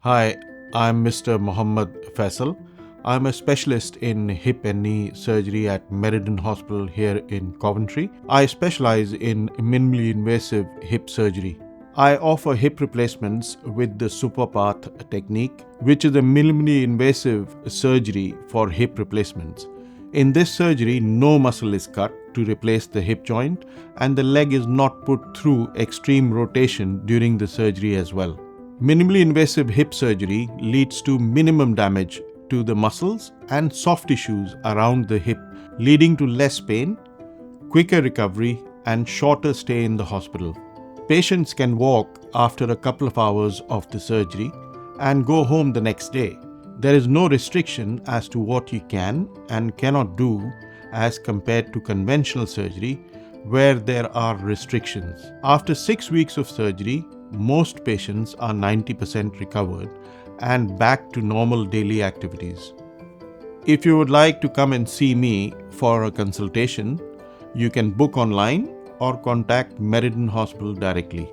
Hi, I'm Mr. Mohammad Faisal. I'm a specialist in hip and knee surgery at Meriden Hospital here in Coventry. I specialize in minimally invasive hip surgery. I offer hip replacements with the SuperPath technique, which is a minimally invasive surgery for hip replacements. In this surgery, no muscle is cut to replace the hip joint, and the leg is not put through extreme rotation during the surgery as well. Minimally invasive hip surgery leads to minimum damage to the muscles and soft tissues around the hip, leading to less pain, quicker recovery, and shorter stay in the hospital. Patients can walk after a couple of hours of the surgery and go home the next day. There is no restriction as to what you can and cannot do as compared to conventional surgery, where there are restrictions. After 6 weeks of surgery, most patients are 90% recovered and back to normal daily activities. If you would like to come and see me for a consultation, you can book online or contact Meriden Hospital directly.